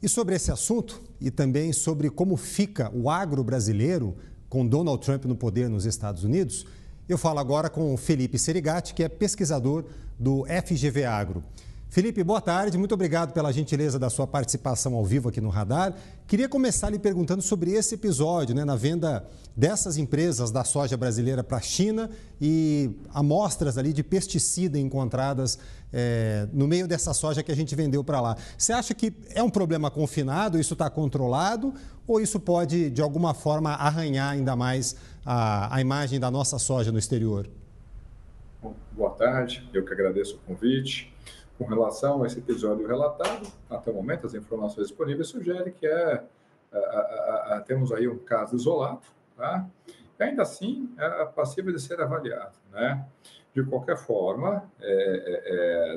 E sobre esse assunto, e também sobre como fica o agro brasileiro com Donald Trump no poder nos Estados Unidos, eu falo agora com o Felipe Serigati, que é pesquisador do FGV Agro. Felipe, boa tarde, muito obrigado pela gentileza da sua participação ao vivo aqui no Radar. Queria começar lhe perguntando sobre esse episódio, na venda dessas empresas da soja brasileira para a China e amostras ali de pesticida encontradas no meio dessa soja que a gente vendeu para lá. Você acha que é um problema confinado, isso está controlado, ou isso pode, de alguma forma, arranhar ainda mais a imagem da nossa soja no exterior? Bom, boa tarde, eu que agradeço o convite. Com relação a esse episódio relatado, até o momento as informações disponíveis sugerem que temos aí um caso isolado, tá? E ainda assim é passível de ser avaliado, né? De qualquer forma,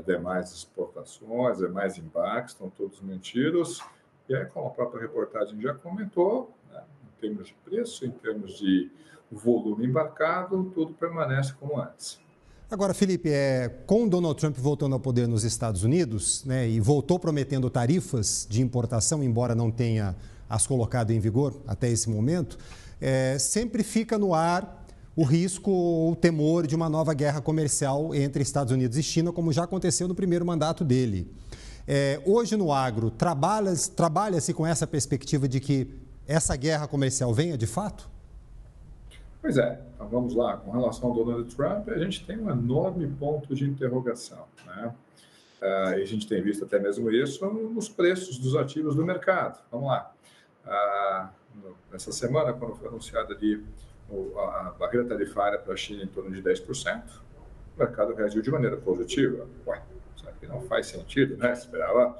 demais exportações, demais embarques estão todos mantidos, e aí, como a própria reportagem já comentou, né, em termos de preço, em termos de volume embarcado, tudo permanece como antes. Agora, Felipe, com o Donald Trump voltando ao poder nos Estados Unidos, e voltou prometendo tarifas de importação, embora não tenha as colocado em vigor até esse momento, sempre fica no ar o risco ou o temor de uma nova guerra comercial entre Estados Unidos e China, como já aconteceu no primeiro mandato dele. Hoje no agro, trabalha-se com essa perspectiva de que essa guerra comercial venha de fato? Pois é, então vamos lá. Com relação ao Donald Trump, a gente tem um enorme ponto de interrogação, né? E a gente tem visto até mesmo isso nos preços dos ativos do mercado. Vamos lá. Nessa semana, quando foi anunciada ali a barreira tarifária para a China em torno de 10%, o mercado reagiu de maneira positiva. Isso aqui não faz sentido, né? Esperava.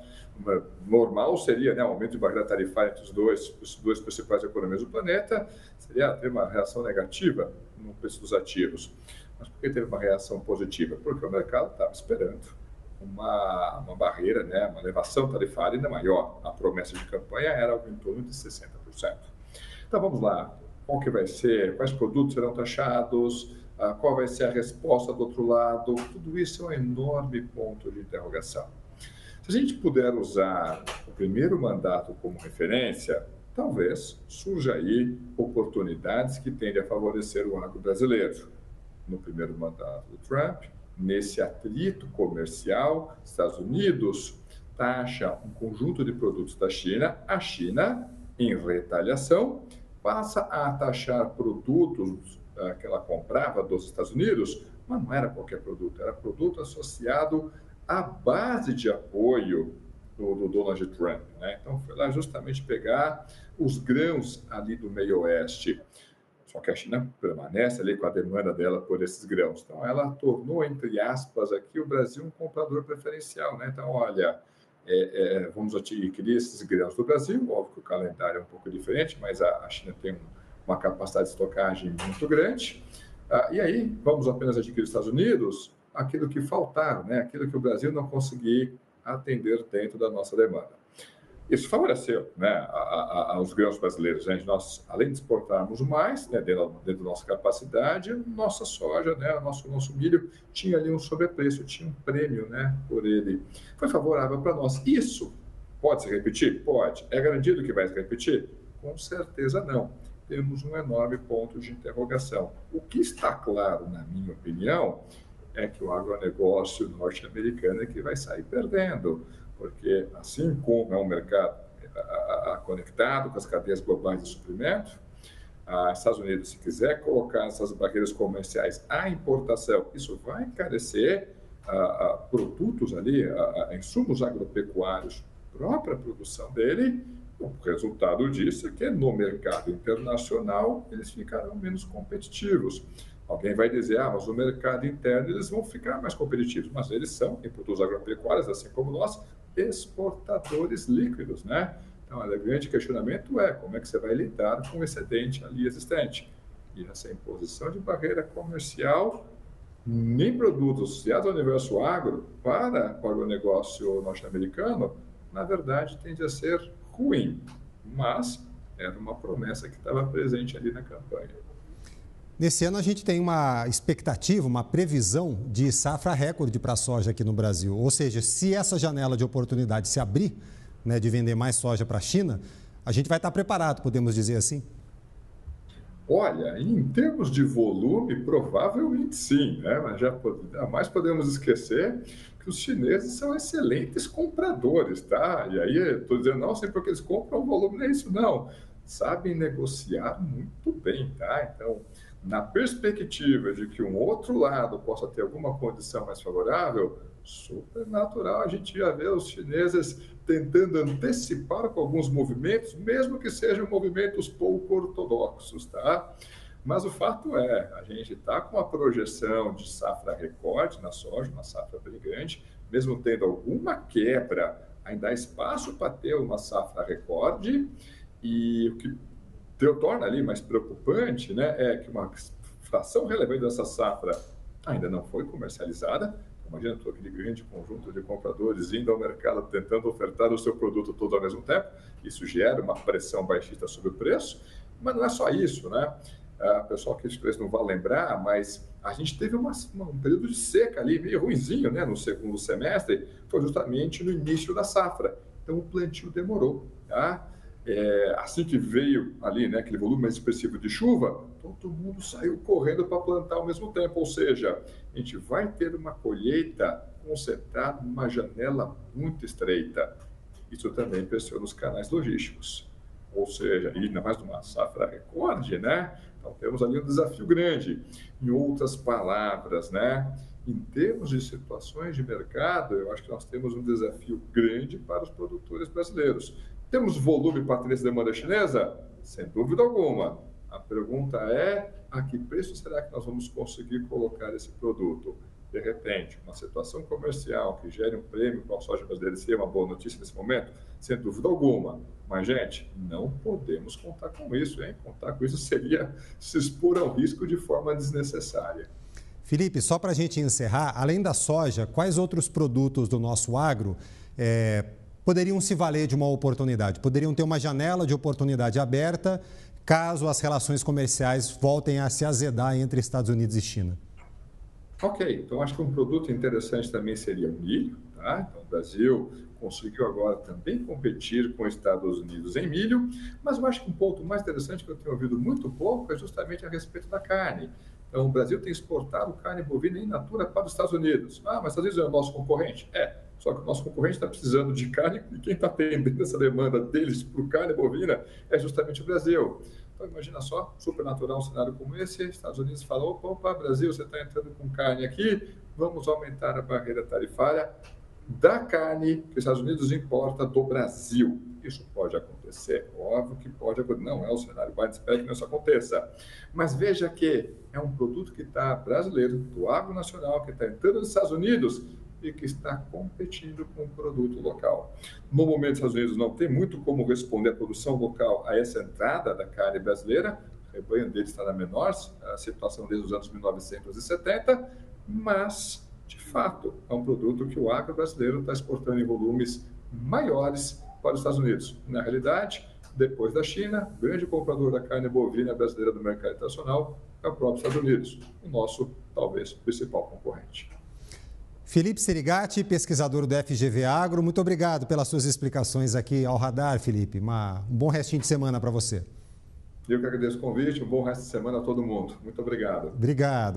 Normal seria, né, um aumento de barreira tarifária entre os dois principais economias do planeta, seria ter uma reação negativa no preço dos ativos. Mas por que teve uma reação positiva? Porque o mercado estava esperando uma barreira, né, uma elevação tarifária ainda maior. A promessa de campanha era algo em torno de 60%. Então vamos lá, qual que vai ser, quais produtos serão taxados, qual vai ser a resposta do outro lado, tudo isso é um enorme ponto de interrogação. Se a gente puder usar o primeiro mandato como referência, talvez surja aí oportunidades que tendem a favorecer o agro brasileiro. No primeiro mandato do Trump, nesse atrito comercial, Estados Unidos taxa um conjunto de produtos da China, a China, em retaliação, passa a taxar produtos que ela comprava dos Estados Unidos, mas não era qualquer produto, era produto associado a base de apoio do Donald Trump, né? Então, foi lá justamente pegar os grãos ali do meio oeste. Só que a China permanece ali com a demanda dela por esses grãos. Então, ela tornou, entre aspas, aqui o Brasil um comprador preferencial, né? Então, olha, vamos adquirir esses grãos do Brasil. Óbvio que o calendário é um pouco diferente, mas a China tem uma capacidade de estocagem muito grande. E aí, vamos apenas adquirir os Estados Unidos aquilo que faltar, né? Aquilo que o Brasil não conseguir atender dentro da nossa demanda. Isso favoreceu, né, aos grãos brasileiros. Né? Nós, além de exportarmos mais, né, dentro da nossa capacidade, nossa soja, né, nosso milho tinha ali um sobrepreço, tinha um prêmio, né, por ele. Foi favorável para nós. Isso pode se repetir? Pode. É garantido que vai se repetir? Com certeza não. Temos um enorme ponto de interrogação. O que está claro, na minha opinião, é que o agronegócio norte-americano é que vai sair perdendo, porque assim como é um mercado conectado com as cadeias globais de suprimento, Estados Unidos, se quiser colocar essas barreiras comerciais à importação, isso vai encarecer produtos ali, insumos agropecuários, própria produção dele. O resultado disso é que no mercado internacional eles ficarão menos competitivos. Alguém vai dizer, mas no mercado interno eles vão ficar mais competitivos, mas eles são, em produtos agropecuários, assim como nós, exportadores líquidos, né? Então, o grande questionamento é como é que você vai lidar com o excedente ali existente. E essa imposição de barreira comercial em produtos associados ao universo agro para o agronegócio norte-americano, na verdade, tende a ser ruim, mas era uma promessa que estava presente ali na campanha. Nesse ano a gente tem uma expectativa, uma previsão de safra recorde para a soja aqui no Brasil. Ou seja, se essa janela de oportunidade se abrir, né, de vender mais soja para a China, a gente vai estar preparado, podemos dizer assim? Olha, em termos de volume, provavelmente sim, né? Mas jamais podemos esquecer que os chineses são excelentes compradores, tá? E aí, estou dizendo, não sempre porque eles compram volume, não é isso, não. Sabem negociar muito bem, tá? Então, na perspectiva de que um outro lado possa ter alguma condição mais favorável, super natural a gente já vê os chineses tentando antecipar com alguns movimentos, mesmo que sejam movimentos pouco ortodoxos, tá? Mas o fato é, a gente está com uma projeção de safra recorde na soja, uma safra bem grande, mesmo tendo alguma quebra, ainda há espaço para ter uma safra recorde, e o que torna ali mais preocupante, né, é que uma fração relevante dessa safra ainda não foi comercializada. Imagina todo aquele grande conjunto de compradores indo ao mercado tentando ofertar o seu produto todo ao mesmo tempo. Isso gera uma pressão baixista sobre o preço, mas não é só isso, né? O pessoal que talvez não vai lembrar, mas a gente teve um período de seca ali, meio ruinzinho, né, no segundo semestre, foi justamente no início da safra. Então, o plantio demorou, tá? Assim que veio ali, né, aquele volume mais expressivo de chuva, todo mundo saiu correndo para plantar ao mesmo tempo, ou seja, a gente vai ter uma colheita concentrada numa janela muito estreita. Isso também pressiona os canais logísticos, ou seja, e ainda mais numa safra recorde, né? Então temos ali um desafio grande. Em outras palavras, né, em termos de situações de mercado, eu acho que nós temos um desafio grande para os produtores brasileiros. Temos volume para atender essa demanda chinesa? Sem dúvida alguma. A pergunta é, a que preço será que nós vamos conseguir colocar esse produto? De repente, uma situação comercial que gere um prêmio para a soja brasileira seria uma boa notícia nesse momento? Sem dúvida alguma. Mas, gente, não podemos contar com isso, hein? Contar com isso seria se expor ao risco de forma desnecessária. Felipe, só para a gente encerrar, além da soja, quais outros produtos do nosso agro poderiam se valer de uma oportunidade? Poderiam ter uma janela de oportunidade aberta caso as relações comerciais voltem a se azedar entre Estados Unidos e China? Ok, então acho que um produto interessante também seria o milho, tá? Então o Brasil conseguiu agora também competir com os Estados Unidos em milho, mas eu acho que um ponto mais interessante que eu tenho ouvido muito pouco é justamente a respeito da carne. Então o Brasil tem exportado carne bovina in natura para os Estados Unidos. Ah, mas às vezes é o nosso concorrente? Só que o nosso concorrente está precisando de carne e quem está atendendo essa demanda deles por carne bovina é justamente o Brasil. Então, imagina só, super natural um cenário como esse, Estados Unidos falou, opa, Brasil, você está entrando com carne aqui, vamos aumentar a barreira tarifária da carne que os Estados Unidos importa do Brasil. Isso pode acontecer, óbvio que pode acontecer, não é o cenário, mas espero que não isso aconteça. Mas veja que é um produto que está brasileiro, do agro nacional, que está entrando nos Estados Unidos e que está competindo com o produto local. No momento, os Estados Unidos não tem muito como responder a produção local a essa entrada da carne brasileira, o rebanho deles está na menor situação desde os anos 1970, mas, de fato, é um produto que o agro brasileiro está exportando em volumes maiores para os Estados Unidos. Na realidade, depois da China, o grande comprador da carne bovina brasileira do mercado internacional é o próprio Estados Unidos, o nosso, talvez, principal concorrente. Felipe Serigati, pesquisador do FGV Agro, muito obrigado pelas suas explicações aqui ao Radar, Felipe. Um bom restinho de semana para você. Eu que agradeço o convite, um bom resto de semana a todo mundo. Muito obrigado. Obrigado.